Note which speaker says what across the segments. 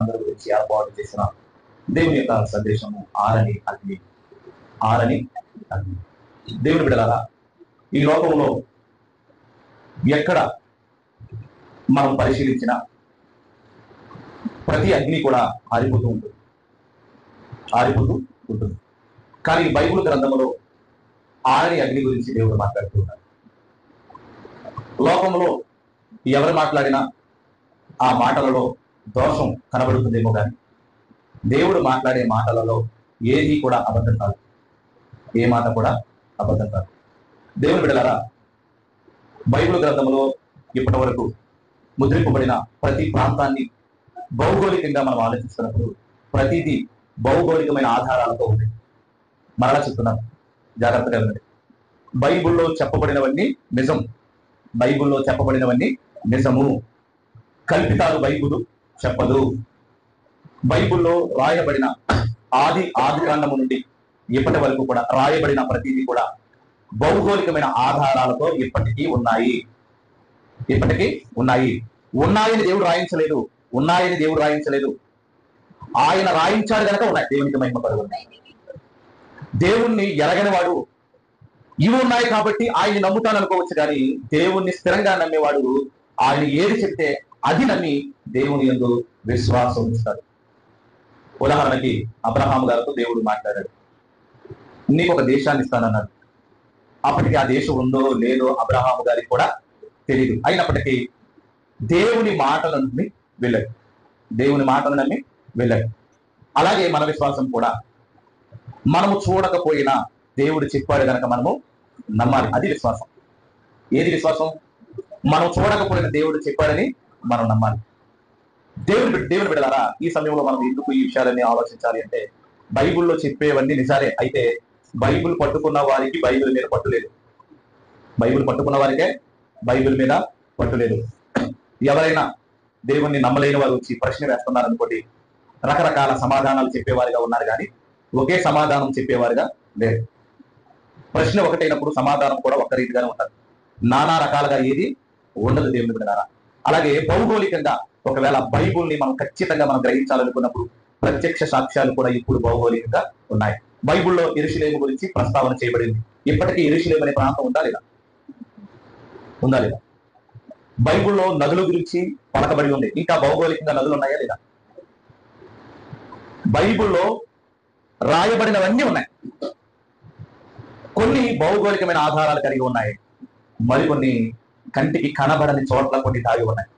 Speaker 1: అందరి గురించి ఏర్పాటు చేసిన దేవుని యొక్క సందేశము ఆరని అగ్ని. ఆరని అగ్ని. దేవుని బిడ్డలారా, ఈ లోకంలో ఎక్కడ మనం పరిశీలించిన ప్రతి అగ్ని కూడా ఆరిపోతూ ఉంటుంది, ఆరిపోతూ ఉంటుంది. కానీ బైబిల్ గ్రంథంలో ఆరని అగ్ని గురించి దేవుడు మాట్లాడుతూ ఉన్నారు. లోకంలో ఎవరు మాట్లాడినా ఆ మాటలలో దోషం కనబడుతుందేమో కానీ దేవుడు మాట్లాడే మాటలలో ఏది కూడా అబద్ధం కాదు, ఏ మాట కూడా అబద్ధం కాదు. దేవుని బిడ్డలారా, బైబిల్ గ్రంథంలో ఇప్పటి వరకు ముద్రింపబడిన ప్రతి ప్రాంతాన్ని భౌగోళికంగా మనం ఆలోచిస్తున్నప్పుడు ప్రతిదీ భౌగోళికమైన ఆధారాలతో ఉంది. మరలా చెప్తున్నాను, జాగ్రత్తగా ఉండండి. బైబిల్లో చెప్పబడినవన్నీ నిజం, బైబిల్లో చెప్పబడినవన్నీ నిజము. కల్పితాలు బైబిల్ చెప్పదు. బైబిల్లో రాయబడిన ఆది కాండము నుండి ఇప్పటి వరకు కూడా రాయబడిన ప్రతిదీ కూడా భౌగోళికమైన ఆధారాలతో ఇప్పటికీ ఉన్నాయి. ఉన్నాయని దేవుడు రాయించలేదు, ఉన్నాయని దేవుడు రాయించలేదు, ఆయన రాయించాడు కనుక ఉన్నాయి. దేవునికి మహిమ కలుగును. దేవుణ్ణి ఎరగని వాడు ఇవి ఉన్నాయి కాబట్టి ఆయన్ని నమ్ముతాను అనుకోవచ్చు, కానీ దేవుణ్ణి స్థిరంగా నమ్మేవాడు ఆయన ఏది చెప్తే అది నమ్మి దేవుని యందు విశ్వాసం ఉంచుతాడు. ఉదాహరణకి అబ్రహాము గారితో దేవుడు మాట్లాడాడు, నీకు ఒక దేశాన్ని ఇస్తానన్నాడు. అప్పటికి ఆ దేశం ఉందో లేదో అబ్రహాము గారికి కూడా తెలియదు. అయినప్పటికీ దేవుని మాటలను నమ్మి వెళ్ళాడు, దేవుని మాటలను నమ్మి వెళ్ళాడు. అలాగే మన విశ్వాసం కూడా మనము చూడకపోయినా దేవుడు చెప్పాడు కనుక మనము నమ్మాలి. అది విశ్వాసం. ఏది విశ్వాసం? మనం చూడకపోయిన దేవుడు చెప్పాడని మనం నమ్మాలి. దేవుని బిడ్డలారా, ఈ సమయంలో మనం ఎందుకు ఈ విషయాలన్నీ ఆలోచించాలి అంటే, బైబిల్లో చెప్పేవన్నీ నిజాలే. అయితే బైబిల్ పట్టుకున్న వారికి బైబిల్ మీద పట్టులేదు. బైబిల్ పట్టుకున్న వారికే బైబిల్ మీద పట్టులేదు. ఎవరైనా దేవుణ్ణి నమ్మలేని వారు వచ్చి ప్రశ్న వేస్తున్నారు అనుకోండి, రకరకాల సమాధానాలు చెప్పేవారిగా ఉన్నారు, కానీ ఒకే సమాధానం చెప్పేవారుగా లేరు. ప్రశ్న ఒకటైనప్పుడు సమాధానం కూడా ఒక్క రీతిగానే ఉంటారు. నానా రకాలుగా ఏది ఉండదు. దేవుని బిడ్డలారా, అలాగే భౌగోళికంగా ఒకవేళ బైబుల్ని మనం ఖచ్చితంగా మనం గ్రహించాలనుకున్నప్పుడు ప్రత్యక్ష సాక్ష్యాలు కూడా ఇప్పుడు భౌగోళికంగా ఉన్నాయి. బైబుల్లో యెరూషలేము గురించి ప్రస్తావన చేయబడింది. ఇప్పటికీ యెరూషలేము అనే ప్రాంతం ఉందా లేదా? బైబుల్లో నదుల గురించి పలకబడి ఉంది. ఇంకా భౌగోళికంగా నదులు ఉన్నాయా లేదా? బైబుల్లో రాయబడినవన్నీ ఉన్నాయి. కొన్ని భౌగోళికమైన ఆధారాలు కలిగి ఉన్నాయి, మరికొన్ని కంటికి కనబడని చోట్ల కొన్ని దాగి ఉన్నాయి.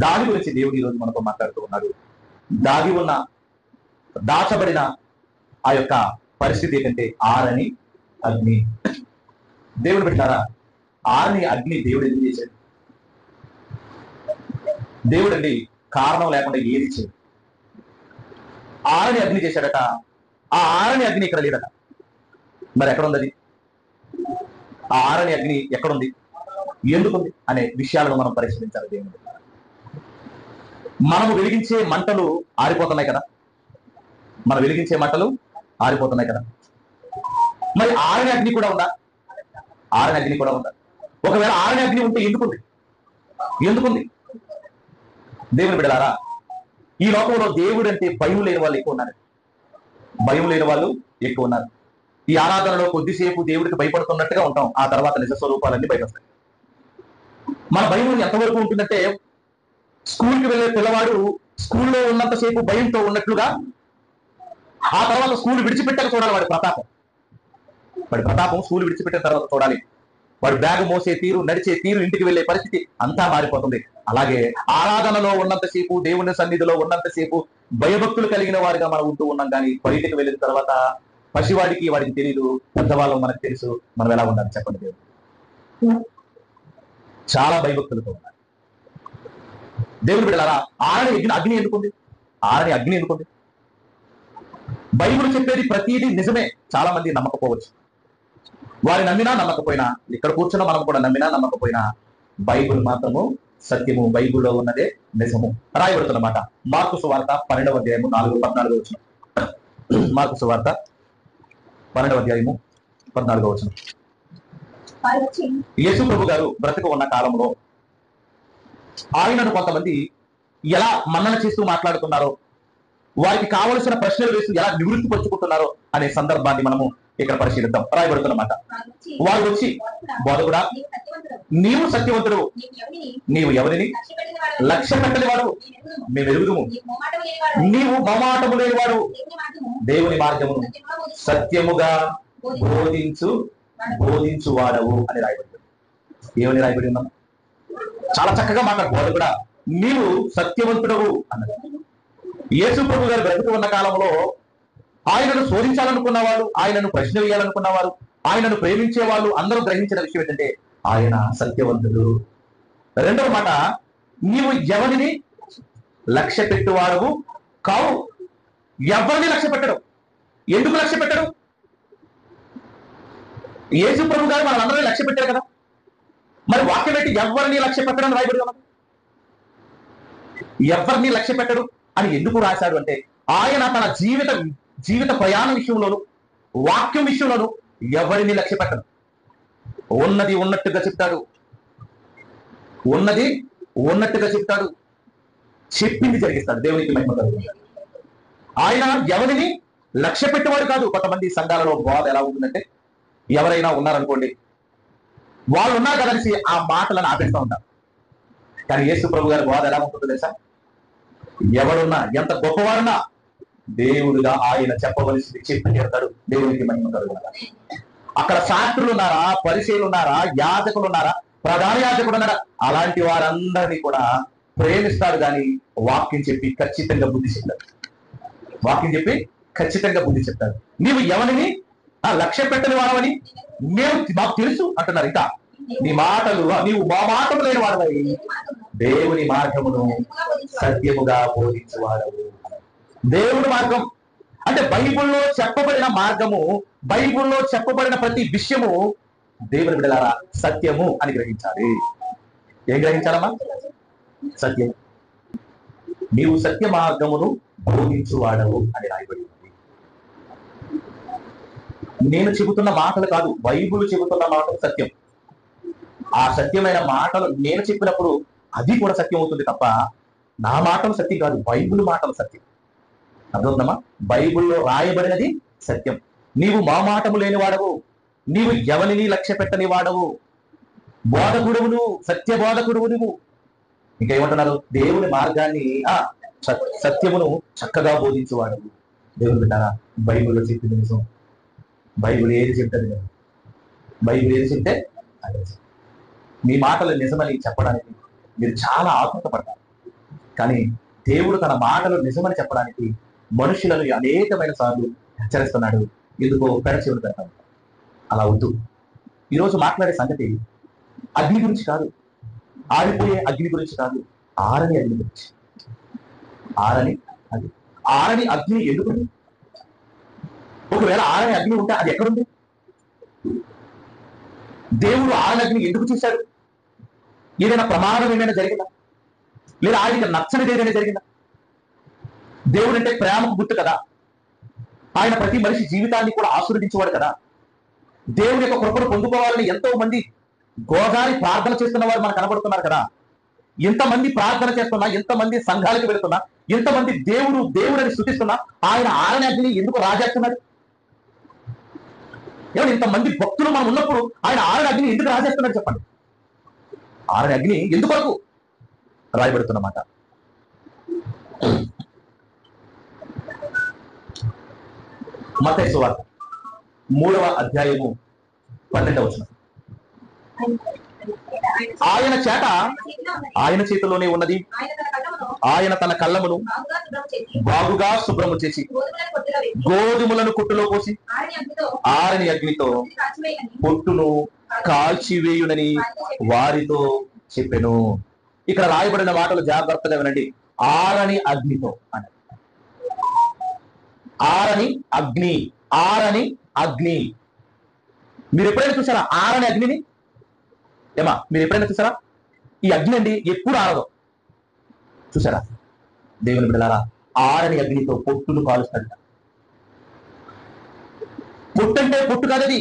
Speaker 1: దాని గురించి దేవుడు ఈరోజు మనతో మాట్లాడుతూ ఉన్నాడు. దాగి ఉన్న, దాచబడిన ఆ యొక్క పరిస్థితి ఏంటంటే ఆరని అగ్ని. దేవుడు పెట్టారా, ఆరని అగ్ని దేవుడు ఎందుకు చేశాడు? దేవుడు అండి కారణం లేకుండా ఏది చేయడు. ఆరని అగ్ని చేశాడట. ఆ ఆరని అగ్ని ఇక్కడ లేదట. మరి ఎక్కడుంది అది? ఆ ఆరని అగ్ని ఎక్కడుంది, ఎందుకుంది అనే విషయాలను మనం పరిశీలించాలి. దేవుడు, మనము వెలిగించే మంటలు ఆరిపోతున్నాయి కదా, మనం వెలిగించే మంటలు ఆరిపోతున్నాయి కదా. మరి ఆరని అగ్ని కూడా ఉందా? ఆరని అగ్ని కూడా ఉందా? ఒకవేళ ఆరని అగ్ని ఉంటే ఎందుకుంది? దేవుని బిడ్డలారా, ఈ లోకంలో దేవుడు అంటే భయం లేని వాళ్ళు ఎక్కువ ఉన్నారు. భయం లేని వాళ్ళు ఎక్కువ ఉన్నారు. ఈ ఆరాధనలో కొద్దిసేపు దేవుడికి భయపడుతున్నట్టుగా ఉంటాం, ఆ తర్వాత నిజ స్వరూపాలన్నీ బయట వస్తాయి. మన భయం ఎంతవరకు ఉంటుందంటే, స్కూల్కి వెళ్ళే పిల్లవాడు స్కూల్లో ఉన్నంతసేపు భయంతో ఉన్నట్లుగా ఆ తర్వాత స్కూల్ విడిచిపెట్టాక చూడాలి వాడి ప్రతాపం స్కూల్ విడిచిపెట్టిన తర్వాత చూడాలి. వాడు బ్యాగ్ మోసే తీరు, నడిచే తీరు, ఇంటికి వెళ్ళే పరిస్థితి అంతా మారిపోతుంది. అలాగే ఆరాధనలో ఉన్నంతసేపు, దేవుని సన్నిధిలో ఉన్నంతసేపు భయభక్తులు కలిగిన వారిగా మనం ఉంటూ ఉన్నాం, కానీ బయటికి వెళ్ళిన తర్వాత పసివాడికి వాడికి తెలియదు, పెద్దవాళ్ళం మనకు తెలుసు మనం ఎలా ఉండాలి. చెప్పండి, దేవుడు చాలా భయభక్తులతో ఉన్నారు. దేవుని బిడ్డలారా, ఆరని అగ్ని ఎందుకుంది? ఆరని అగ్ని ఎందుకుంది? బైబిల్ చెప్పేది ప్రతిదీ నిజమే. చాలా మంది నమ్మకపోవచ్చు, వారి నమ్మినా నమ్మకపోయినా, ఇక్కడ కూర్చున్న మనం కూడా నమ్మినా నమ్మకపోయినా బైబిల్ మాత్రము సత్యము, బైబిల్లో ఉన్నదే నిజము. రాయబడుతున్నమాట మార్కు సువార్త 12వ అధ్యాయము 4-14 వచనం. మార్కు సువార్త 12వ అధ్యాయము 14వ వచనం. యేసు ప్రభు గారు బ్రతుకు ఉన్న కాలంలో ఆయనను కొంతమంది ఎలా మన్నన చేస్తూ మాట్లాడుతున్నారో, వారికి కావలసిన ప్రశ్నలు వేస్తూ ఎలా నివృత్తి పరుచుకుంటున్నారో అనే సందర్భాన్ని మనము ఇక్కడ పరిశీలిద్దాం. రాయబడుతున్నమాట, వారు వచ్చి బోధకుడా నీవు సత్యవంతుడు, నీవు ఎవరిని లక్ష్య పెట్టని వాడు, మేము ఎరుగుదుము, నీవు మొమాటము లేనివాడు, దేవుని మార్గమును సత్యముగా బోధించువాడవు అని రాయబడింది. ఏమని రాయబడి ఉన్నాం? చాలా చక్కగా మాట్లాడు. బోధకుడా నీవు సత్యవంతుడవు అన్నది. యేసు ప్రభు గారు బ్రతుకు ఉన్న కాలంలో ఆయనను శోధించాలనుకున్న వాళ్ళు, ఆయనను ప్రశ్న వేయాలనుకున్నవారు, ఆయనను ప్రేమించే వాళ్ళు అందరూ గ్రహించిన విషయం ఏంటంటే ఆయన సత్యవంతుడు. రెండవ మాట, నీవు ఎవరిని లక్ష్య పెట్టువాడవు కావు. ఎవరిని లక్ష్య పెట్టడం? ఎందుకు లక్ష్య పెట్టడం? యేసు ప్రభు గారు మనందరినీ లక్ష్య పెట్టారు కదా, మరి వాక్యం పెట్టి ఎవరిని లక్ష్య పెట్టడం రాయబడి ఉన్నది. ఎవరిని లక్ష్య పెట్టడు అని ఎందుకు రాశాడు అంటే ఆయన తన జీవిత ప్రయాణ విషయంలోను, వాక్యం విషయంలోను ఎవరిని లక్ష్య పెట్టడు. ఉన్నది ఉన్నట్టుగా చెప్తాడు, ఉన్నది ఉన్నట్టుగా చెప్తాడు, చెప్పింది జరిగిస్తాడు. దేవునికి మహిమ కలుగుతుంది. ఆయన ఎవరిని లక్ష్య పెట్టేవాడు కాదు. కొంతమంది సంఘాలలో బోధ ఎలా ఉంటుందంటే, ఎవరైనా ఉన్నారనుకోండి, వాళ్ళు ఉన్నారు కదనిసి ఆ మాటలను ఆపేస్తూ ఉంటారు. కానీ యేసు ప్రభు గారి బోధ ఎలా ఉంటుందో తెలుసా? ఎవరున్నా, ఎంత గొప్పవారున్నా దేవుడుగా ఆయన చెప్పవలసింది చెప్పి చెప్తాడు. దేవునికి మహిమ కలుగుతుంది. అక్కడ శాస్త్రులు ఉన్నారా, పరిచయులు ఉన్నారా, యాజకులు ఉన్నారా, ప్రధాన యాజకుడు ఉన్నారా, అలాంటి వారందరినీ కూడా ప్రేమిస్తాడు. కానీ వాక్యం చెప్పి ఖచ్చితంగా బుద్ధి చెప్తాడు. వాక్యం చెప్పి ఖచ్చితంగా బుద్ధి చెప్తాడు. నీవు ఎవరిని లక్ష్య పెట్టని వాడవని మేము మాకు తెలుసు అంటున్నారు. ఇంకా నీ మాటలు, నీవు మా మాటలు లేని వాడవై దేవుని మార్గమును సత్యముగా బోధించువాడవు. దేవుని మార్గం అంటే బైబిల్లో చెప్పబడిన మార్గము, బైబిల్లో చెప్పబడిన ప్రతి విషయము దేవుని బిడ్డలారా సత్యము అని గ్రహించాలి. ఏం గ్రహించాలమ్మా? సత్యం. నీవు సత్య మార్గమును బోధించువాడవు అని రాయబడి ఉంది. నేను చెబుతున్న మాటలు కాదు, బైబిల్ చెబుతున్న మాటలు సత్యం. ఆ సత్యమైన మాటలు నేను చెప్పినప్పుడు అది కూడా సత్యం అవుతుంది తప్ప నా మాటలు సత్యం కాదు, బైబిల్ మాటలు సత్యం. అర్థమవుతుందమ్మా? బైబిల్లో రాయబడినది సత్యం. నీవు మా మాటము లేని వాడవు, నీవు ఎవరిని లక్ష్య పెట్టని వాడవు, బోధకుడువు నువ్వు, సత్య బోధకుడువు నువ్వు. ఇంకేమంటున్నారు? దేవుని మార్గాన్ని సత్యమును చక్కగా బోధించేవాడవు. దేవుని బిడ్డారా, బైబిల్లో చెప్పింది నిజం. బైబిల్ ఏది చెప్తుంది కదా, బైబిల్ ఏది చెప్తే అదే. మీ మాటలు నిజమని చెప్పడానికి మీరు చాలా ఆత్మపడతారు. కానీ దేవుడు తన మాటలు నిజమని చెప్పడానికి మనుషులను అనేకమైన సార్లు హెచ్చరిస్తున్నాడు. ఎందుకో పెడచెవులు పెడతాడు. అలా వద్దు. ఈరోజు మాట్లాడే సంగతి అగ్ని గురించి కాదు, ఆరిపోయే అగ్ని గురించి కాదు, ఆరని అగ్ని గురించి. ఆరని అగ్ని ఎందుకుంది? ఒకవేళ ఆరని అగ్ని ఉంటే అది ఎక్కడుంది? దేవుడు ఆరని అగ్ని ఎందుకు చూశాడు? ఏదైనా ప్రమాదం ఏమైనా జరిగిందా? లేదా ఆయనకి నచ్చనిది ఏదైనా జరిగిందా? దేవుడు అంటే ప్రేమకు గుర్తు కదా. ఆయన ప్రతి మనిషి జీవితాన్ని కూడా ఆశీర్వదించేవాడు కదా. దేవుని యొక్క కృపను పొందుకోవాలని ఎంతో మంది గోదారి ప్రార్థన చేస్తున్న వారు మనకు కనబడుతున్నారు కదా. ఎంతమంది ప్రార్థన చేస్తున్నా, ఎంతమంది సంఘాలకు వెళుతున్నా, ఎంతమంది దేవుడని స్తుతిస్తున్నా ఆయన ఆరని అగ్ని ఎందుకు రాజేస్తున్నారు? ఏమన్నా ఇంతమంది భక్తులు మనం ఉన్నప్పుడు ఆయన ఆరని అగ్ని ఎందుకు రాజేస్తున్నారు చెప్పండి? ఆరని అగ్ని ఎందువరకు రాయబడుతున్నమాట? మత్తయి సువార్త 3వ అధ్యాయము 12వ వచనం. ఆయన చేతిలోనే ఉన్నది, ఆయన తన కళ్ళమును బాగుగా శుభ్రము చేసి గోధుమలను కొట్టులో పోసి ఆరని అగ్నితో పొట్టును కాల్చివేయునని వారితో చెప్పెను. ఇక్కడ రాయబడిన మాటలు జాగ్రత్తగా వినండి. ఆరని అగ్నితో అని. ఆరని అగ్ని, ఆరని అగ్ని. మీరు ఎప్పుడైనా చూసారా ఆరని అగ్నిని? ఏమా మీరు ఎప్పుడైనా చూసారా? ఈ అగ్ని అండి ఎప్పుడు ఆరదు. చూసారా? దేవుని బిడ్డలారా, ఆరని అగ్నితో పొట్టును కాలుస్తాడు. పొట్టు అంటే పొట్టు కాదది.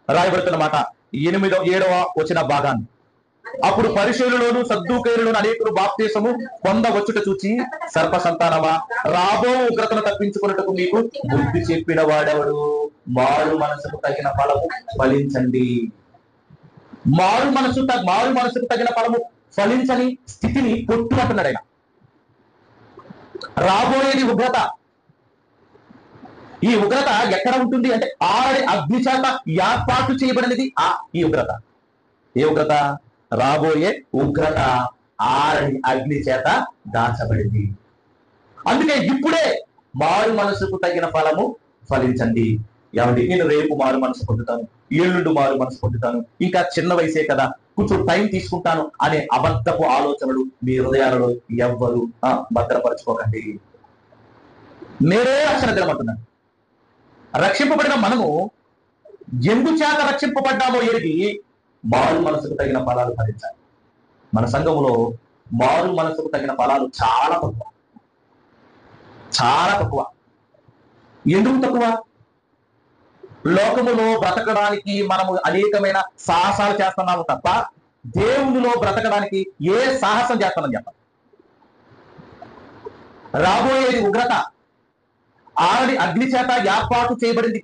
Speaker 1: రాయబడుతున్న మాట 7వ వచన భాగాన్ని. అప్పుడు పరిశీలులోను సద్దూకైరులోను అనేకులు బాప్తీసము పొందవచ్చుట చూచి, సర్ప సంతానమా, రాబో ఉగ్రతను తప్పించుకున్నట్టుకు మీకు బుద్ధి చెప్పిన వాడెవడు? మారు మనసుకు తగిన ఫలము ఫలించండి. మారు మనసుకు తగిన ఫలము ఫలించని స్థితిని పొట్టు అంటున్నాడు ఆయన. రాబోయేది ఉగ్రత. ఈ ఉగ్రత ఎక్కడ ఉంటుంది అంటే ఆల్రెడీ అగ్ని చేత ఏర్పాటు చేయబడినది ఈ ఉగ్రత. ఏ ఉగ్రత? రాబోయే ఉగ్రత ఆల్రెడీ అగ్ని చేత దాచబడింది. అందుకే ఇప్పుడే మారు మనసుకు తగిన ఫలము ఫలించండి. ఏమండి, నేను రేపు మారు మనసు పొందుతాను, ఎల్లుండి మారు మనసు పొందుతాను, ఇంకా చిన్న వయసే కదా, కొంచెం టైం తీసుకుంటాను అనే అబద్ధపు ఆలోచనలు మీ హృదయాలలో ఎవ్వరు భద్రపరచుకోకండి. నేనే రక్షణ దినమంటున్నాను. రక్షింపబడిన మనము ఎందుచేత రక్షింపబడ్డామో ఎరిగి మారు మనసుకు తగిన ఫలాలు ఫలించాలి. మన సంఘములో మారు మనసుకు తగిన ఫలాలు చాలా తక్కువ. చాలా తక్కువ. ఎందుకు తక్కువ? లోకములో బ్రతకడానికి మనము అనేకమైన సాహసాలు చేస్తున్నాము తప్ప దేవునిలో బ్రతకడానికి ఏ సాహసం చేస్తున్నాం చెప్పండి? రాబోయేది ఉగ్రత ఆల్రెడీ అగ్ని చేత ఏర్పాటు చేయబడింది.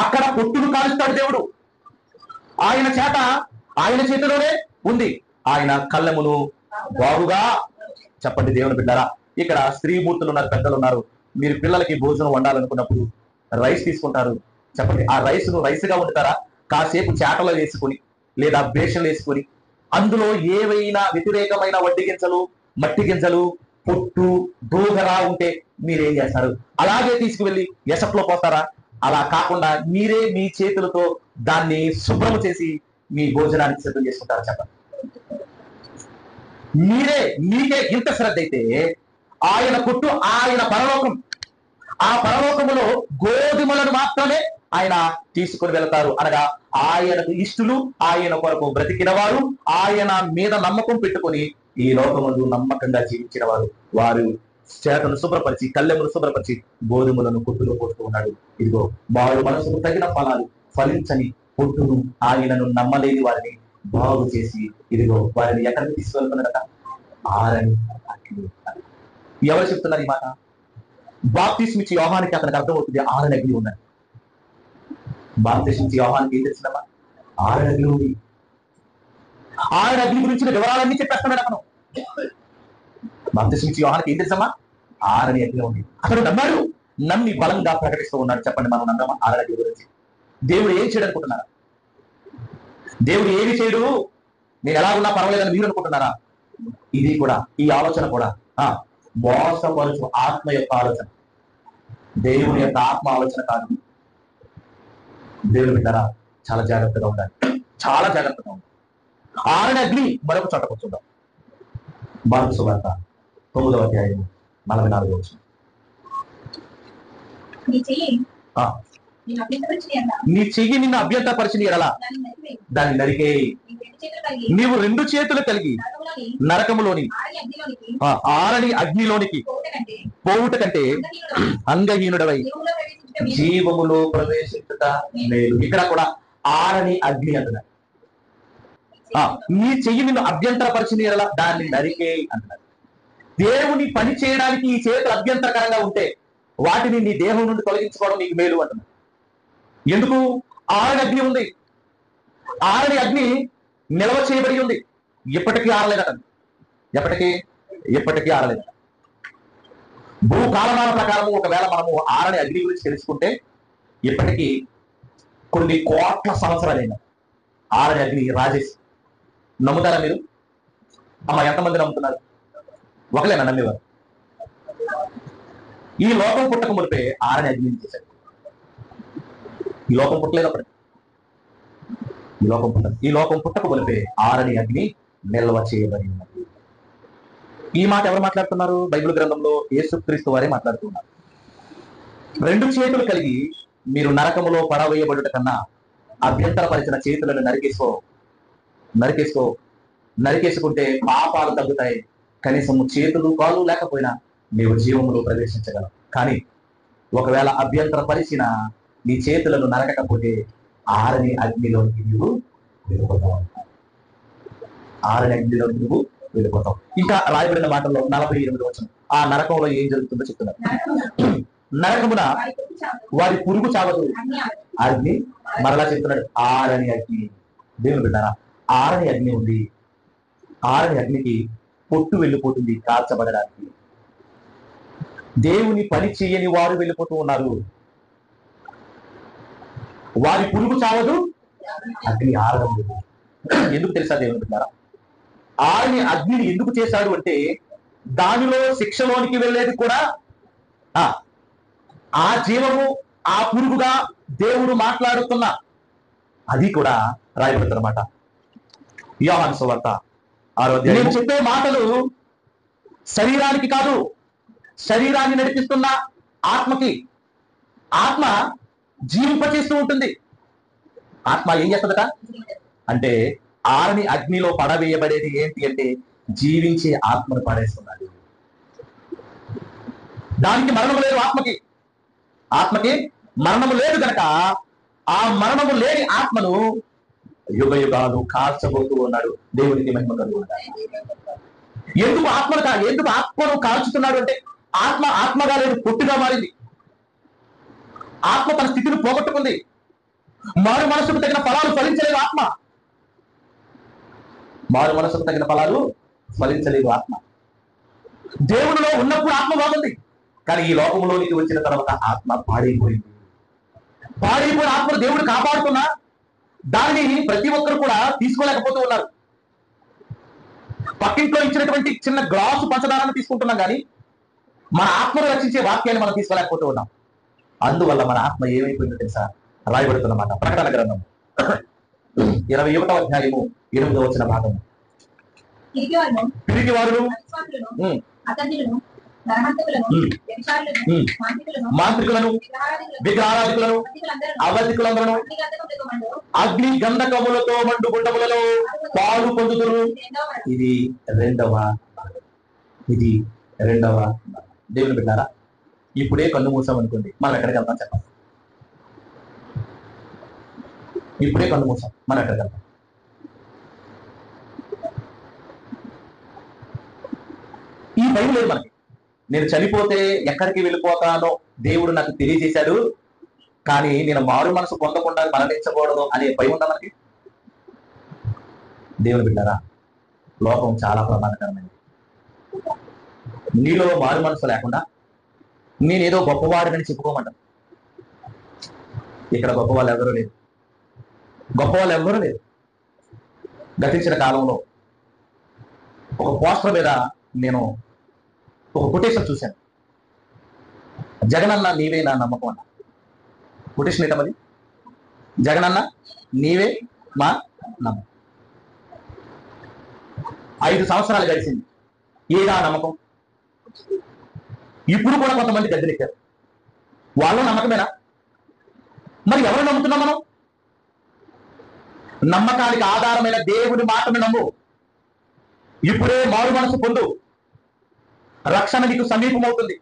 Speaker 1: అక్కడ పొట్టును కాలుస్తాడు దేవుడు. ఆయన చేతిలోనే ఉంది. ఆయన కళ్ళెమును బాగుగా చెప్పండి దేవుని బిడ్డారా. ఇక్కడ స్త్రీమూర్తులు ఉన్నారు, పెద్దలు ఉన్నారు. మీరు పిల్లలకి భోజనం వండాలనుకున్నప్పుడు రైస్ తీసుకుంటారు. చెప్పండి, ఆ రైస్ గా వండుతారా? కాసేపు చేటలో వేసుకొని లేదా బేషన్లు వేసుకొని అందులో ఏవైనా వ్యతిరేకమైన వడ్డీ గింజలు, మట్టి గింజలు, పొట్టు, దూగరా ఉంటే మీరేం చేస్తారు? అలాగే తీసుకువెళ్ళి ఎసట్లో పోతారా? అలా కాకుండా మీరే మీ చేతులతో దాన్ని శుభ్రం చేసి మీ భోజనానికి సిద్ధం చేసుకుంటారా? చెప్పండి. మీకే ఇంత శ్రద్ధ అయితే ఆయన కొట్టు, ఆయన పరలోకం, ఆ పరలోకములో గోధుమలను మాత్రమే ఆయన తీసుకుని వెళతారు. అనగా ఆయనకు ఇష్టలు, ఆయన కొరకు బ్రతికిన వారు, ఆయన మీద నమ్మకం పెట్టుకొని ఈ లోకములు నమ్మకంగా జీవించిన వారు చేతను శుభ్రపరిచి, కళ్ళెమును శుభ్రపరిచి గోధుమలను కొట్టులో పోస్తూ ఉన్నాడు. ఇదిగో వారు మనసుకు తగిన ఫలాలు ఫలించని పొట్టును, ఆయనను నమ్మలేని వారిని బాగు చేసి ఇదిగో వారిని ఎక్కడికి తీసుకెళ్తున్నారట? ఆరని అగ్ని. ఎవరు చెప్తున్నారు ఈ మాట? బాప్తిస్మ ఇచ్చి యోహానికి అతనికి అర్థమవుతుంది ఆరని అగ్ని ఉన్నది. బాప్తిస్మ ఇచ్చి యోహానికి ఏం తెలిసిందమ్మా? ఆరని అగ్ని ఉంది. ఆరని అగ్ని గురించిన వివరాలన్నీ చెప్పేస్తున్నాడు అతను. బాప్తిస్మ ఇచ్చి యోహానికి ఏం తెలుసమ్మా? ఆరని అగ్ని ఉంది. అతను నమ్మాడు, నమ్మి బలంగా ప్రకటిస్తూ ఉన్నాడు. చెప్పండి, మనం నమ్మమా ఆరని అగ్ని గురించి? దేవుడు ఏం చేయడు అనుకుంటున్నారా? దేవుడు ఏమి చేయడు, నేను ఎలా ఉన్నా పర్వాలేదని మీరు అనుకుంటున్నారా? ఇది కూడా, ఈ ఆలోచన కూడా మోసపరుచు ఆత్మ యొక్క ఆలోచన, దేవుని యొక్క ఆత్మ ఆలోచన కాదు. దేవుని బిడ్డరా, చాలా జాగ్రత్తగా ఉండాలి, చాలా జాగ్రత్తగా ఉండాలి. ఆరని అగ్ని మరొక చోట కూర్చుందాం. మార్కు సువార్త 9వ అధ్యాయం 44వ వచనం. నీ చెయ్యి నిన్ను అభ్యంతరపరిచిన ఎడల దాన్ని నరికే. నీవు 2 చేతులు కలిగి నరకములోని ఆరని అగ్నిలోనికి పోవుట కంటే అంగహీనుడవై జీవములో ప్రవేశించుట మేలు. ఇక్కడ కూడా ఆరని అగ్ని అంటున్నారు. నీ చెయ్యి నిన్ను అభ్యంతరపరిచిన ఎడల దాన్ని నరికే అంటున్నారు. దేవుని పని చేయడానికి ఈ చేతులు అభ్యంతరకరంగా ఉంటే వాటిని నీ దేహం నుండి తొలగించుకోవడం నీకు మేలు అంటున్నారు. ఎందుకు? ఆరని అగ్ని ఉంది. ఆరని అగ్ని నిల్వ చేయబడి ఉంది. ఎప్పటికీ ఆరలేదట. ఎప్పటికీ ఆరలేదట. భూకాలమాన ప్రకారము ఒకవేళ మనము ఆరని అగ్ని గురించి తెలుసుకుంటే ఇప్పటికీ కొన్ని కోట్ల సంవత్సరాలైన ఆరని అగ్ని రాజేసి. నమ్ముతారా మీరు? ఎంతమంది నమ్ముతున్నారు? ఒకలేనా నమ్మేవారు? ఈ లోకం పుట్టక మునిపే ఆరని అగ్ని చేశాడు. ఈ లోకం పుట్టలేదు అప్పుడు. ఈ లోకం పుట్టక మునిపే ఆరని అగ్ని నిల్వ చేయబడి ఉన్నది. ఈ మాట ఎవరు మాట్లాడుతున్నారు? బైబిల్ గ్రంథంలో యేసుక్రీస్తు వారే మాట్లాడుతున్నారు. 2 చేతులు కలిగి మీరు నరకములో పడవేయబడుట కన్నా అభ్యంతరపరిచిన చేతులను నరికేసుకుంటే పాపాలు తగ్గుతాయి. కనీసం చేతులు కాలు లేకపోయినా నీవు జీవములో ప్రవేశించగలవు. కానీ ఒకవేళ అభ్యంతరపరిచిన నీ చేతులను నరకకపోతే ఆరని అగ్నిలోకి నీవు వెళ్ళిపోతావు. ఆరని అగ్నిలో నువ్వు వెళ్ళిపోతావు. ఇంకా రాయబడిన మాటల్లో 48వ వచనం, ఆ నరకంలో ఏం జరుగుతుందో చెప్తున్నారు. నరకమున వారి పురుగు చావదు, అగ్ని మరలా చెప్తున్నాడు ఆరని అగ్ని. దేవుని బిడ్డారా, ఆరని అగ్ని ఉంది. ఆరని అగ్నికి పొట్టు వెళ్ళిపోతుంది కాల్చబడడానికి. దేవుని పని చేయని వారు వెళ్ళిపోతూ ఉన్నారు. వారి పురుగు చావదు, అగ్ని ఆరడం లేదు. ఎందుకు తెలుసా దేవుని బిడ్డారా? ఆరని అగ్నిని ఎందుకు చేశాడు అంటే దానిలో శిక్షలోనికి వెళ్ళేది కూడా ఆ జీవము, ఆ పురుగుగా దేవుడు మాట్లాడుతున్న అది కూడా రాయబడుతున్నమాట. యోహాను సువార్త 6వ అధ్యాయం. నేను చెప్పే మాటలు శరీరానికి కాదు, శరీరాన్ని నడిపిస్తున్న ఆత్మకి. ఆత్మ జీవింపచేస్తూ ఉంటుంది. ఆత్మ ఏం చేస్తుందట అంటే ఆరని అగ్నిలో పడవేయబడేది ఏంటి అంటే జీవించే ఆత్మను పడేస్తున్నది. దానికి మరణము లేదు. ఆత్మకి మరణము లేదు కనుక ఆ మరణము లేని ఆత్మను యుగ యుగాలు కాల్చబోతూ ఉన్నాడు. దేవునికి మహిమ కలుగుతుంది. ఎందుకు ఆత్మను కాల్చుతున్నాడు అంటే ఆత్మగా లేదు, పొట్టుగా మారింది. ఆత్మ తన స్థితిని పోగొట్టుకుంది. మారు మనసుకు తగిన ఫలాలు ఫలించలేదు ఆత్మ. మారు మనసుకు తగిన ఫలాలు ఫలించలేదు ఆత్మ. దేవునిలో ఉన్నప్పుడు ఆత్మ బాగుంది, కానీ ఈ లోకంలోనికి వచ్చిన తర్వాత ఆత్మ పాడైపోయింది. పాడైపోయిన ఆత్మను దేవుడు కాపాడుతున్నా దానిని ప్రతి ఒక్కరు కూడా తీసుకోలేకపోతూ ఉన్నారు. పక్కింట్లో ఇచ్చినటువంటి చిన్న గ్లాసు పంచదారాన్ని తీసుకుంటున్నాం, కానీ మన ఆత్మను రక్షించే వాక్యాన్ని మనం తీసుకోలేకపోతూ ఉన్నాం. అందువల్ల మన ఆత్మ ఏమైపోయిందో తెలుసా? రాయబడుతున్నమాట ప్రకటన గ్రంథం 21వ అధ్యాయము 8వ వచన భాగము. పిరికివారును, మాంత్రికులను, విగ్రహారాధికులను, అవధికులందరూ అగ్ని గంధకములతో మండు గుండములలో పాలు పొందుతురు. ఇది రెండవ దేవుని బిడ్డారా, ఇప్పుడే కన్ను మూసాం అనుకోండి, మనం ఎక్కడికి వెళ్తాం చెప్పండి? ఇప్పుడే కన్ను మూసాం, మనం ఎక్కడికి వెళ్తాం? ఈ భయం లేదు మనకి. నేను చనిపోతే ఎక్కడికి వెళ్ళిపోతానో దేవుడు నాకు తెలియజేశాడు, కానీ నేను మారు మనసు పొందకుండా మరణించకూడదు అనే భయం ఉందా మనకి? దేవుని బిడ్డారా, లోకం చాలా ప్రమాదకరమైనది. నీలో మారు మనసు లేకుండా నేనేదో గొప్పవాడిని చెప్పుకోమంటాను. ఇక్కడ గొప్పవాళ్ళు ఎవరూ లేరు. గతించిన కాలంలో ఒక పోస్టర్ మీద నేను ఒక కొటేషన్ చూశాను. జగనన్న నీవే నా నమ్మకం అన్న కొటేషన్. ఏంటది? జగనన్న నీవే మా నమ్మకం. 5 సంవత్సరాలు గడిచింది, ఏదా నమ్మకం? ఇప్పుడు కూడా కొంతమంది గద్దెలెక్కారు. వాళ్ళ నమ్మకమేనా? మరి ఎవరు నమ్ముతున్నాం మనం? నమ్మకానికి ఆధారమైన దేవుని మాటను నమ్ము. ఇప్పుడే మారు మనసు పొందు, రక్షణ నీకు సమీపమవుతుంది.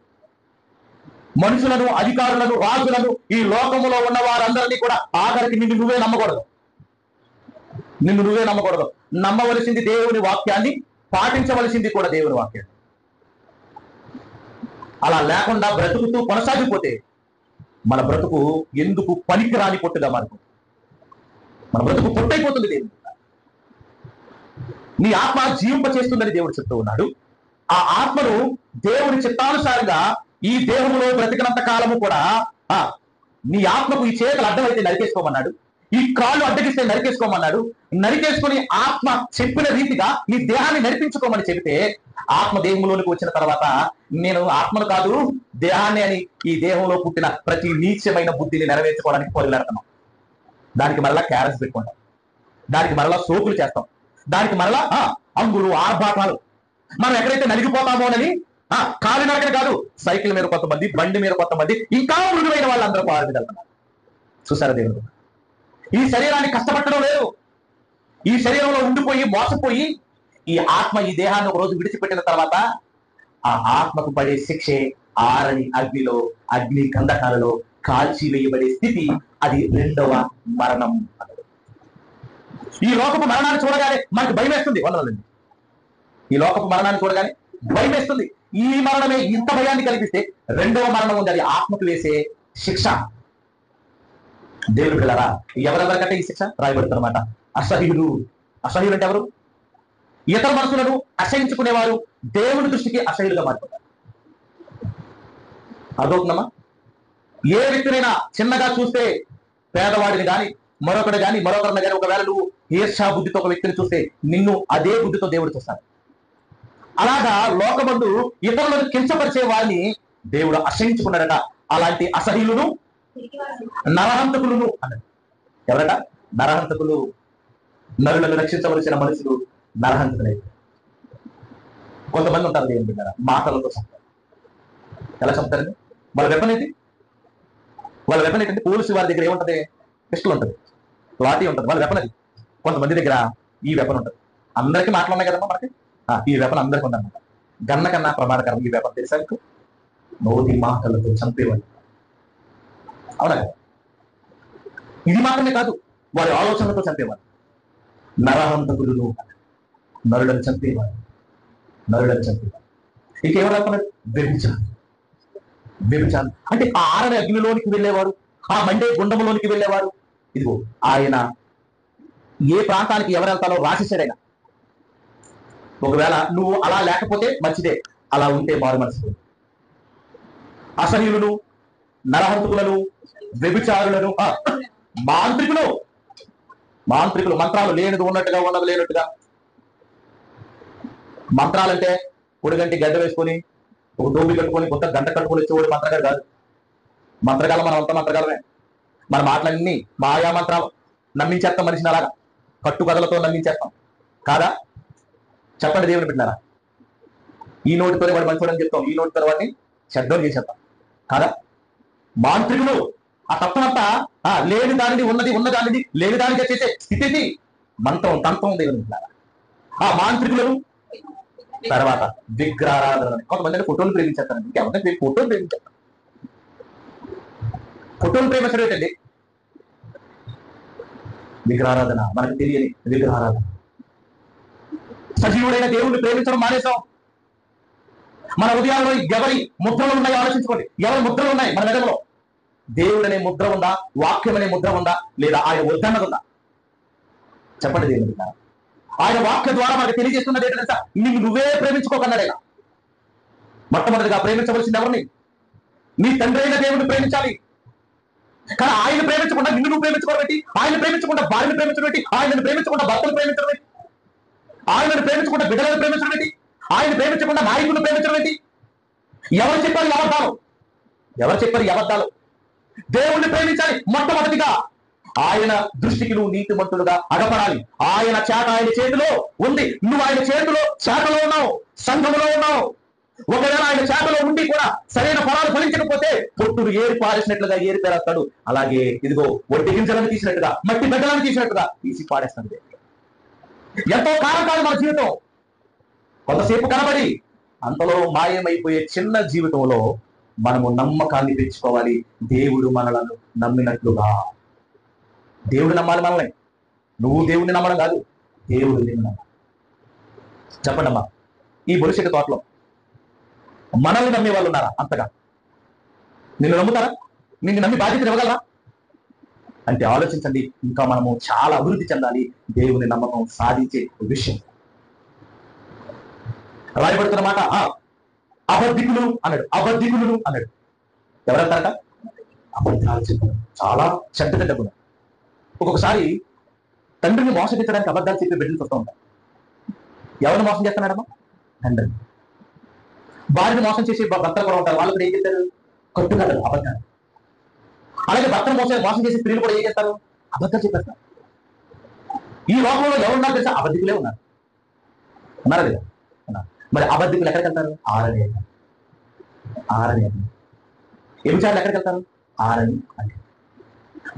Speaker 1: మనుషులను, అధికారులను, రాజులను, ఈ లోకములో ఉన్న వారందరినీ కూడా ఆఖరికి నిన్ను నువ్వే నమ్మకూడదు. నమ్మవలసింది దేవుని వాక్యాన్ని, పాటించవలసింది కూడా దేవుని వాక్యాన్ని. అలా లేకుండా బ్రతుకుతూ కొనసాగిపోతే మన బ్రతుకు ఎందుకు పనికిరాని పొట్టుగా మారుతుంది. మన బ్రతుకు పొట్టయిపోతుంది. దేవుడు నీ ఆత్మ జీవింప చేస్తుందని దేవుడు చెప్తూ ఉన్నాడు. ఆ ఆత్మను దేవుని చిత్తానుసారంగా ఈ దేహంలో బ్రతికినంత కాలము కూడా నీ ఆత్మకు ఈ చేతులు అడ్డమైతే నరికేసుకోమన్నాడు, ఈ కాళ్ళు అడ్డగిస్తే నరికేసుకోమన్నాడు. నరికేసుకుని ఆత్మ చెప్పిన రీతిగా నీ దేహాన్ని నడిపించుకోమని చెబితే ఆత్మ దేహంలోనికి వచ్చిన తర్వాత నేను ఆత్మను కాదు దేహాన్ని అని ఈ దేహంలో పుట్టిన ప్రతి నీచమైన బుద్ధిని నెరవేర్చుకోవడానికి పొరలాడుతున్నాం. దానికి మరలా క్యారెట్స్ పెట్టుకుంటాం, దానికి మరలా సోకులు చేస్తాం, దానికి మరలా అంగులు, ఆర్భాటాలు. మనం ఎక్కడైతే నలిగిపోతామోనని కాలి నరకన కాదు, సైకిల్ మీద కొంతమంది, బండి మీద కొంతమంది, ఇంకా మృదువైన వాళ్ళందరూ కాళ్ళ మీద వెళ్తున్నారు. చూసారా దేవుడు? ఈ శరీరాన్ని కష్టపట్టడం లేదు. ఈ శరీరంలో ఉండిపోయి మోసపోయి ఈ ఆత్మ ఈ దేహాన్ని ఒక రోజు విడిచిపెట్టిన తర్వాత ఆ ఆత్మకు పడే శిక్షే ఆరని అగ్నిలో, అగ్ని గంధకాలలో కాల్చి వేయబడే స్థితి. అది రెండవ మరణం. ఈ లోకపు మరణాన్ని చూడగానే మనకు భయం వేస్తుంది. వదలండి, ఈ లోకపు మరణాన్ని చూడగానే భయం వేస్తుంది. ఈ మరణమే ఇంత భయాన్ని కలిగిస్తే రెండవ మరణం ఉంది, అది ఆత్మకు వేసే శిక్ష. దేవుడు పిల్లరా, ఎవరెవరికంటే ఈ శిక్ష రాయబడుతుందన్నమాట. అసహ్యులు. అసహ్యులు అంటే ఎవరు? ఇతర మనుషులను అసహించుకునేవారు దేవుని దృష్టికి అసహ్యులుగా మారిపోతారు. అర్థమవుతుందమ్మా? ఏ వ్యక్తినైనా చిన్నగా చూస్తే, పేదవాడిని కానీ మరొకటి కానీ మరొకరిని కానీ, ఒకవేళ నువ్వు ఈర్షా బుద్ధితో ఒక వ్యక్తిని చూస్తే నిన్ను అదే బుద్ధితో దేవుడు చూస్తాడు. అలాగా లోకమందు ఇతరులను కించపరిచే వారిని దేవుడు అసహించుకున్నాడట. అలాంటి అసహ్యులను నరహంతకులను అన్నాడు. ఎవరట? నరహంతకులు. నరులను రక్షించవలసిన మనుషులు నరహంతకులై. కొంతమంది ఉంటారు దేవుని బిడ్డలారా, మాటలతో చంపుతారు. ఎలా చంపుతారండి? వాళ్ళ వెపన్ ఏంటి? వాళ్ళ వెపన్ ఏంటంటే, పోలీసు వారి దగ్గర ఏముంటది? పిస్టల్ ఉంటుంది, లాఠీ ఉంటుంది, వాళ్ళ వెపన్ అది. కొంతమంది దగ్గర ఈ వెపన్ ఉంటుంది. అందరికీ మాటలు ఉన్నాయి కదమ్మా మనకి. ఈ వెపన్ అందరికీ ఉందన్నమాట. గన్న కన్నా ప్రమాదకరం ఈ వెపన్. తెలుసా మీకు? నోటి మాటలతో చంపేవాళ్ళు. అవునా కదా? ఇది మాత్రమే కాదు, వారి ఆలోచనలతో చంపేవాళ్ళు. నరహంతకులను, నరులను చంపేవాళ్ళు. నరులను చంపేవాళ్ళు. ఇంకేమన్నా వ్యభిచారం. వ్యభిచారం అంటే ఆ ఆరని అగ్నిలోనికి వెళ్ళేవారు, ఆ మండే గుండములోనికి వెళ్ళేవారు. ఇదిగో ఆయన ఏ ప్రాంతానికి ఎవరు వెళ్తారో రాసేసాడైనా. ఒకవేళ నువ్వు అలా లేకపోతే మంచిదే, అలా ఉంటే మారు మనసు. అసహ్యులను, నరహంతకులను, వ్యభిచారులను, మాంత్రికులు. మాంత్రికులు మంత్రాలు లేనిది ఉన్నట్టుగా, ఉన్నది లేనట్టుగా. మంత్రాలంటే పొడిగంటి గడ్డ వేసుకొని, ఒక డోబి కట్టుకొని, కొత్త గంట కట్టుకొని వచ్చేవాడు మంత్రగాడు కాదు. మంత్రగాలం మనం అంతా మంత్రగాలమే. మన మాటలన్నీ మాయా మంత్రాలు. నమ్మించేస్తాం మనిషిని, అలాగా కట్టు కథలతో నమ్మించేస్తాం కాదా? చెప్పండి దేవుని బిడ్డలారా. ఈ నోటితోనే వాడు మంచోడని చెప్తాం, ఈ నోటితో వాడిని చెడ్డోని చేసేస్తాం కాదా? మాంత్రికులు. ఆ తత్వమంతా లేని దానిని ఉన్నది, ఉన్న దానిని లేని దానిగా చేసే స్థితి మంత్రం, తంత్రం దేవుని బిడ్డలారా. ఆ మాంత్రికులను, తర్వాత విగ్రహారాధన. కొంతమంది ఫోటోలు ప్రేమించేస్తారండి. ఇంకేమంటే ఫోటోలు ప్రేమించేస్తారు. ఫోటోలు ప్రేమించడం ఏంటండి? విగ్రహారాధన. మనకు తెలియని విగ్రహారాధన. సజీవుడైన దేవుణ్ణి ప్రేమించడం మానేసాం. మన హృదయాల్లో ఎవరి ముద్రలు ఉన్నాయో ఆలోచించుకోండి. ఎవరి ముద్రలు ఉన్నాయి మన మెదడులో? దేవుడు అనే ముద్ర ఉందా? వాక్యం అనే ముద్ర ఉందా? లేదా ఆయన వద్దన్నది ఉందా? చెప్పండి దేవుని. ఆయన వాక్య ద్వారా మనకు తెలియజేస్తున్నది ఏంటంటే, నిన్ను నువ్వే ప్రేమించుకోకన్నాడైనా. మొట్టమొదటిగా ప్రేమించవలసింది ఎవరిని? నీ తండ్రి అయిన దేవుడిని ప్రేమించాలి. కానీ ఆయన ప్రేమించకుండా నిన్ను నువ్వు ప్రేమించుకోవడం ఏంటి? ఆయన ప్రేమించకుండా భార్యను ప్రేమించడం ఏంటి? ఆయనను ప్రేమించకుండా భర్తను ప్రేమించడం ఏంటి? ఆయనను ప్రేమించకుండా బిడ్డలను ప్రేమించడం ఏంటి? ఆయన ప్రేమించకుండా నాయకులను ప్రేమించడం ఏంటి? ఎవరు చెప్పారు ఈ అబద్ధాలు? ఎవరు చెప్పారు ఈ అబద్ధాలు? దేవుణ్ణి ప్రేమించాలి. మొట్టమొదటిగా ఆయన దృష్టికి నువ్వు నీతిమంతులుగా అగపడాలి. ఆయన చేత, ఆయన చేతిలో ఉంది. నువ్వు ఆయన చేతిలో, చేతలో ఉన్నావు, సంఘములో ఉన్నావు. ఒకవేళ ఆయన చేతలో ఉండి కూడా సరైన ఫలాలు ఫలించకపోతే పొట్టును ఏరి పారేసినట్లుగా ఏరి పేరేస్తాడు. అలాగే ఇదిగో ఒడ్డి గింజలను తీసినట్టుగా, మట్టి బిడ్డలను తీసినట్టుగా తీసి పాడేస్తాడు. ఎంతో కాలం కాదు మన జీవితం. కొంతసేపు కనబడి అంతలో మాయమైపోయే చిన్న జీవితంలో మనము నమ్మకాన్ని పెంచుకోవాలి. దేవుడు మనలను నమ్మినట్లుగా. దేవుడు నమ్మాలి మనల్ని. నువ్వు దేవుడిని నమ్మడం కాదు, దేవుడు నిన్ను నమ్మాలి. చెప్పండి అమ్మా, ఈ భవిష్యత్తు తోటలో మనల్ని నమ్మే వాళ్ళు ఉన్నారా? అంతగా నిన్ను నమ్ముతారా? నిన్ను నమ్మి బాధ్యతలు ఇవ్వగలరా? అంటే ఆలోచించండి. ఇంకా మనము చాలా అభివృద్ధి చెందాలి దేవుని నమ్మకం సాధించే విషయం. రాయబడుతున్నమాట అబద్ధికులు అన్నాడు. అబద్ధికులు అన్నాడు. ఎవరంటారట? అబద్ధాలు చెప్పడం చాలా చెడ్డ గుణం. ఒక్కొక్కసారి తండ్రిని మోసగించడానికి అబద్ధాలు చెప్పి బిడ్డలు చూస్తూ ఉంటారు. ఎవరిని మోసం చేస్తున్నాడమ్మా? తండ్రిని. భార్యను మోసం చేసి భర్తలు కూడా ఉంటారు. వాళ్ళు కూడా ఏం చేస్తారు? కట్టుకథలు, అబద్ధాలు. అలాగే భర్తను మోసం చేసి స్త్రీలు కూడా ఏం చేస్తారు? అబద్ధాలు చెప్పేస్తారు. ఈ లోకంలో ఎవరున్నారు తెలుసా? అబద్ధికులే ఉన్నారు. ఉన్నారా లేదా? మరి అబద్ధికులు ఎక్కడికి వెళ్తారు? ఆరని. ఆరని అని. వ్యభిచారులు ఎక్కడికి వెళ్తారు? ఆరని అంటే.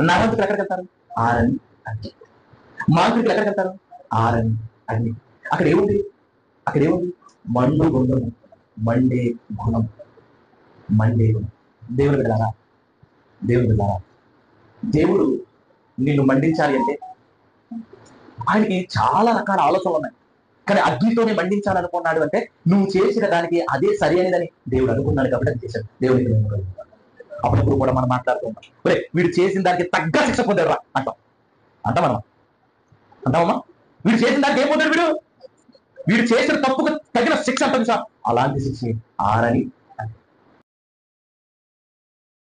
Speaker 1: నరహంతకులు ఎక్కడికి వెళ్తారు? ఆరని అంటే. మాంత్రికులు ఎక్కడికి వెళ్తారు? ఆరని అగ్ని. అక్కడ ఏముంది? అక్కడ ఏముంది? మండు గుండము, మండే గుణం, మండే గుణం. దేవుని బిడ్డలారా, దేవుని బిడ్డలారా, దేవుడు నిన్ను మండించాలి అంటే ఆయనకి చాలా రకాల ఆలోచనలు ఉన్నాయి. కానీ అగ్నితోనే మండించాలనుకున్నాడు అంటే నువ్వు చేసిన దానికి అదే సరి అనేదని దేవుడు అనుకున్నాడు కాబట్టి అది చేశాడు. దేవుడికి అప్పుడప్పుడు కూడా మనం మాట్లాడుతూ ఉంటాం, ఒరే వీడు చేసిన దానికి తగ్గ శిక్ష పొందాడురా అంటాం. మనం అంటామమ్మా? వీడు చేసిన దానికి ఏం పొందాడు? వీడు చేసిన తప్పుకు తగిన శిక్ష అంటాం సార్. అలాంటి శిక్ష ఆరని